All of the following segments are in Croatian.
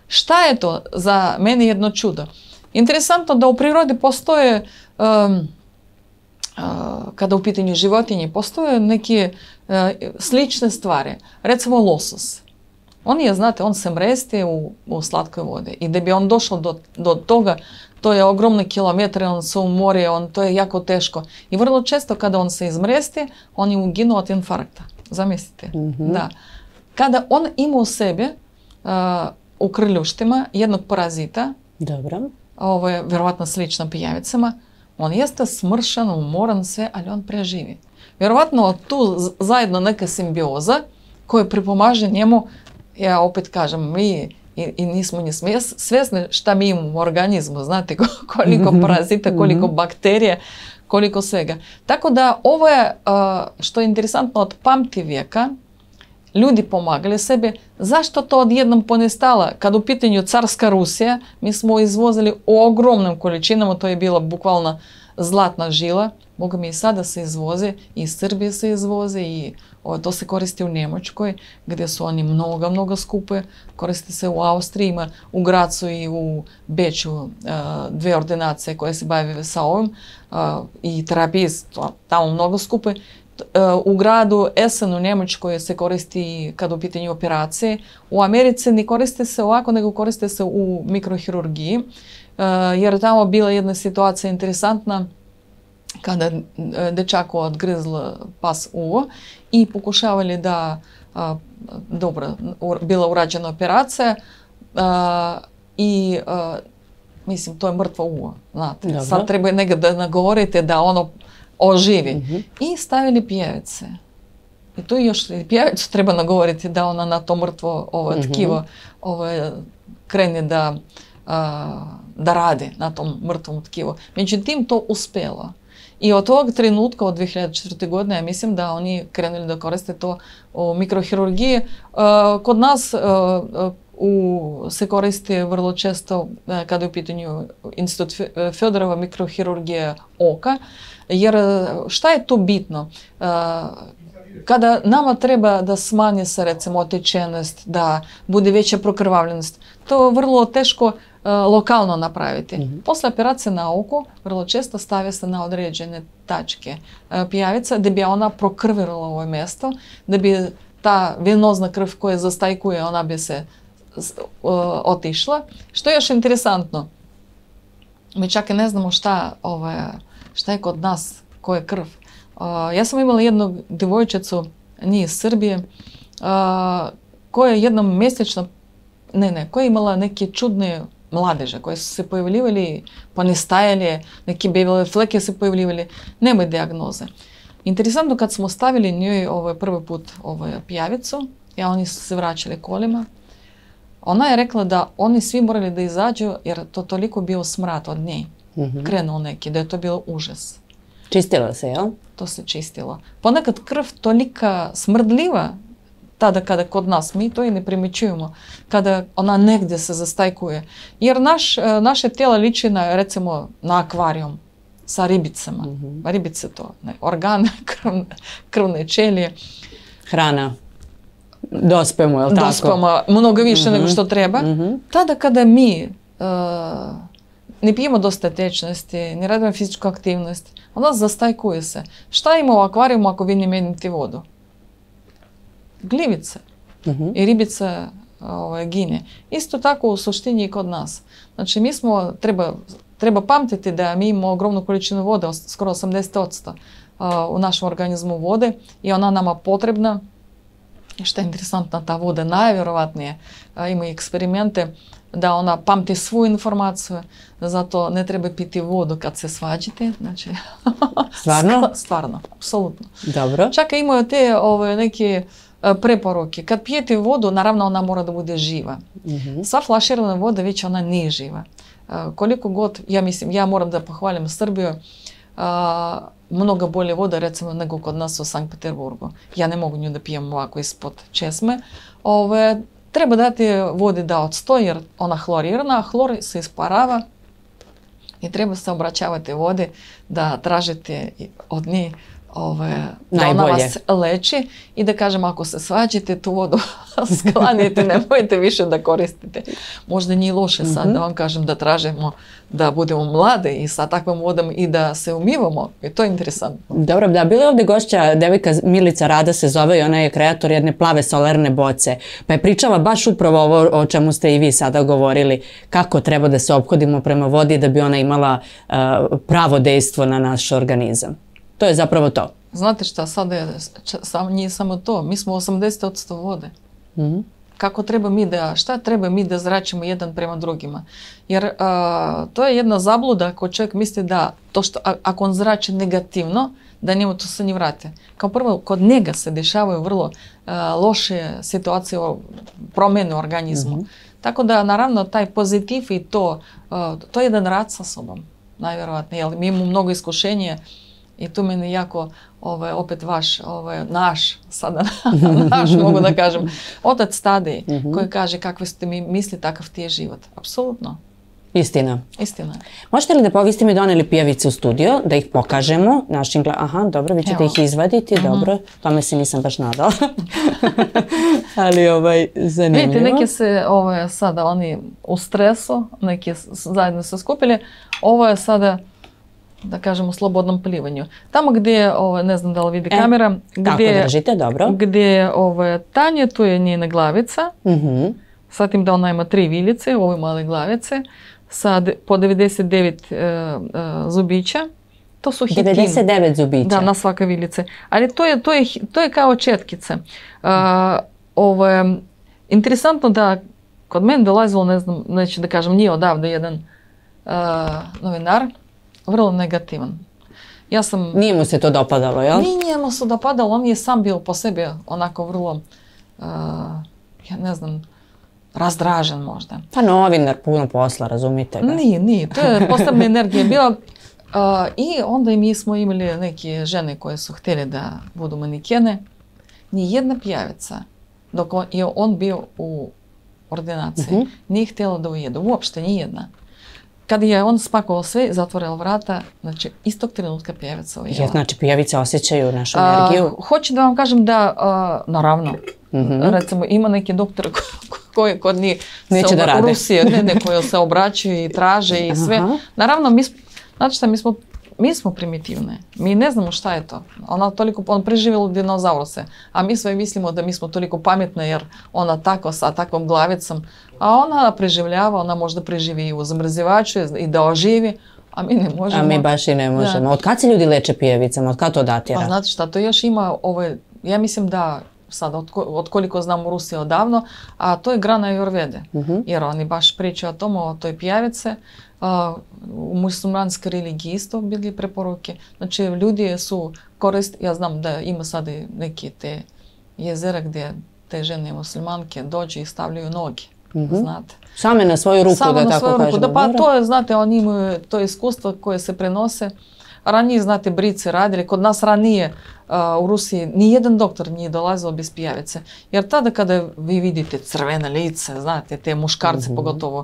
Šta je to za mene jedno čudo? Interesantno da u prirodi postoje, kada u pitanju životinje, postoje neke slične stvari. Recimo losos. On je, znate, on se mresti u slatkoj vodi. I da bi on došao do toga, to je ogromne kilometre, on se umori, to je jako teško. I vrlo često kada on se izmresti, on je uginuo od infarkta. Zamislite. Da. Kada on ima u sebi u krljuštima jednog parazita, ovo je vjerovatno slično pijavicama, on jeste smršan, umoran sve, ali on preživi. Vjerovatno tu zajedno neka simbioza koja pripomaže njemu, ja opet kažem, mi i nismo ni svjesni šta mi imamo u organizmu, znate koliko parazita, koliko bakterije, koliko svega. Tako da ovo je, što je interesantno, od pamti vijeka, ljudi pomagali sebi. Zašto to odjednom ponestalo? Kad u pitanju carska Rusija, mi smo izvozili u ogromnim količinama, to je bila bukvalno zlatna žila. Boga mi i sada se izvoze, i iz Srbije se izvoze, i to se koristi u Njemačkoj, gdje su oni mnogo skupe. Koristi se u Austriji, ima u Gracu i u Beču dve ordinacije koje se bave sa ovim, i terapije tamo mnogo skupe. U gradu Essen u Njemačkoj se koristi kad u pitanju operacije. U Americi ne koriste se ovako, nego koriste se u mikrohirurgiji, jer tamo bila jedna situacija interesantna kada dečaku odgrizl pas uvo i pokušavali da, dobro, bila urađena operacija i mislim, to je mrtvo uvo, znate. Sad treba negdje da nagovorite da ono oživi. I stavili pijevice. I tu još pijevicu treba nagovoriti da ona na to mrtvo tkivo krene da radi na tom mrtvom tkivu. Međutim, to uspjelo. I od tog trenutka, od 2004. godine, ja mislim da oni krenuli da koriste to u mikrohirurgiji. Kod nas se koristi vrlo često kada je u pitanju Institut Fjodorova mikrohirurgija oka. Jer šta je tu bitno? Kada nama treba da smanje se, recimo, otečenost, da bude veća prokrvavljenost, to je vrlo teško lokalno napraviti. Posle operacije na oku vrlo često stavlja se na određene tačke pijavica da bi ona prokrvirala ovo mjesto, da bi ta venozna krv koja zastajkuje, ona bi se otišla. Što je još interesantno, mi čak i ne znamo šta je kod nas, koja je krv. Ja sam imala jednu djevojčicu, nije iz Srbije, koja je jednom mjesečno, koja je imala neke čudne mladeže koje su se pojavljivali, ponestajali, neke bebele fleke se pojavljivali, nema dijagnoze. Interesantno, kad smo stavili njoj prvi put pijavicu, i oni su se vraćali kolima, ona je rekla da oni svi morali da izađu jer to toliko bio smrad od nje. Krenuo neki, da je to bilo užas. Čistilo se, jel? To se čistilo. Ponekad krv tolika smrdljiva, tada kada kod nas mi to i ne primjećujemo, kada ona negdje se zastajkuje. Jer naše tijelo liči na, recimo, na akvarijum sa ribicama. Ribice to, organe, krvne ćelije. Hrana. Dospemo, jel tako? Dospemo mnogo više nego što treba. Tada kada mi ne pijemo dosta tečnosti, ne radimo fizičku aktivnost, onda zastajkuje se. Šta ima u akvarijumu ako vi ne menite vodu? Gljivice. I ribica gine. Isto tako u suštini i kod nas. Znači, mi smo, treba pamtiti da mi imamo ogromnu količinu vode, skoro 80% u našem organizmu vode, i ona nama potrebna. Što je interesantno, ta voda najvjerovatnije ima eksperimente da ona pamti svu informaciju, zato ne treba piti vodu kad se svađate. Znači, stvarno? Stvarno, apsolutno. Dobro. Čak imaju te neke preporuke. Kad pijete vodu, naravno ona mora da bude živa. Sva flaširana voda već ona nije živa. Koliko god, ja mislim, ja moram da pohvalim Srbiju, mnogo bolje voda, recimo, nego kod nas u Sankt Peterburgu. Ja ne mogu nju da pijem ovako ispod česme. Treba dati vodi da odstoji, jer ona hlorirana, a hlor se isparava i treba se obraćavati vodi, da tražite od nje da ona vas leči i da kažem ako se svađate tu vodu sklanite, nemojte više da koristite. Možda nije loše sad da vam kažem da tražimo da budemo mlade i sa takvom vodom i da se umivamo. I to je interesantno. Dobro, da, bila je ovdje gošća devojka Milica Rada se zove i ona je kreator jedne plave solarne boce. Pa je pričala baš upravo ovo o čemu ste i vi sada govorili, kako treba da se ophodimo prema vodi da bi ona imala pravo dejstvo na naš organizam. To je zapravo to. Znate šta, sada je, nije samo to, mi smo 80% vode. Kako treba mi da, šta treba mi da zračimo jedan prema drugima? Jer to je jedna zabluda ako čovjek misli da to što, ako on zrači negativno, da njemu to se ne vrate. Kao prvo, kod njega se dešavaju vrlo loše situacije, promjene u organizmu. Tako da, naravno, taj pozitiv i to je jedan rad sa sobom, najvjerovatno. Jer mi imamo mnogo iskušenja i tu meni jako, opet naš, sada naš mogu da kažem, otac Tadej, koji kaže kakve ste mi misli, takav ti je život. Apsolutno. Istina. Istina. Možete li da vi ste mi doneli pijavice u studio, da ih pokažemo našim aha, dobro, vi ćete ih izvaditi, dobro, tome se nisam baš nadala. Ali zanimljivo. Vidite, neki se sada oni u stresu, neki zajedno se skupili, ovo je sada, da kažem, u slobodnom plivanju. Tamo gdje je, ne znam da li vidi kamera, gdje je Tanja, tu je njena glavica, sad im da ona ima 3 viljice, ove male glavice, sad po 99 zubića, to su hitin. 99 zubića? Da, na svaka viljice. Ali to je kao četkice. Interesantno da kod mene dolazilo, ne znam, neću da kažem, nije odavde jedan novinar, vrlo negativan. Nije mu se to dopadalo, jel? Nije mu se dopadalo, on je sam bio po sebi onako vrlo, ja ne znam, razdražen možda. Pa novinar, puno posla, razumite ga. Nije, to je posebna energija bila. I onda mi smo imali neke žene koje su htjeli da budu manikene. Nijedna pijavica, dok je on bio u ordinaciji, nije htjela da ujedu, uopšte nijedna. Kad je on spakovao sve, zatvorila vrata, znači istog trenutka pijavica ujela. Znači pijavice osjećaju našu energiju? Hoću da vam kažem da, naravno, recimo ima neki doktor koji kod njih u Rusiji, koji se obraćaju i traže i sve. Naravno, znate šta, mi smo primitivne. Mi ne znamo šta je to. On preživjela dinozauruse, a mi sve mislimo da mi smo toliko pametne jer ona tako sa takvom glavicom, a ona preživljava, ona možda preživi i u zamrzivaču i da oživi, a mi ne možemo. A mi baš i ne možemo. Od kad se ljudi leče pijavicama? Od kad to datira? Pa znate šta, to još ima, ja mislim da sad od koliko znam u Rusiji odavno, a to je grana Ajurvede, jer oni baš pričaju o tomu, o toj pijavice. U muslimanskoj religiji isto bili preporuke. Znači, ljudi su ja znam da ima sad i neke te jezera gdje te žene muslimanke dođu i stavljaju noge, znate. Same na svoju ruku, da tako kažemo. Pa to je, znate, oni imaju to iskustvo koje se prenose. Ranije, znate, brice radili, kod nas ranije u Rusiji nijedan doktor nije dolazio bez pijavice. Jer tada kada vi vidite crvene lice, znate, te muškarce pogotovo,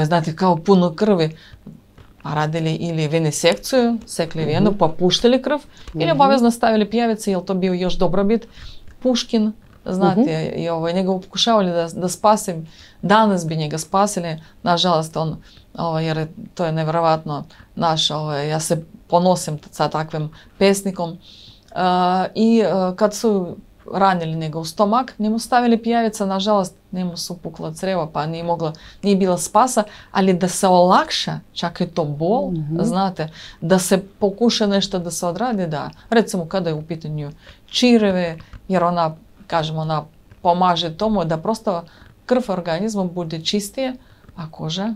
znate, kao puno krvi, radili ili venesekciju, sekli venu, pa puštili krv, ili obavezno stavili pijavice, jer to bio još dobrobit. Puškin, znate, i njega pokušavali da spasim, danas bi njega spasili, nažalost on, jer to je nevjerovatno naš, ja se ponosim sa takvim pesnikom. I kad su ranili njega u stomak, njemu stavili pijavica, nažalost njemu su pukla creva pa nije bila spasa, ali da se olakša, čak i to bol, znate, da se pokuša nešto da se odradi, da, recimo kada je u pitanju čireve, jer ona, kažemo, ona pomaže tomu da prosto krv organizma bude čistije, a koža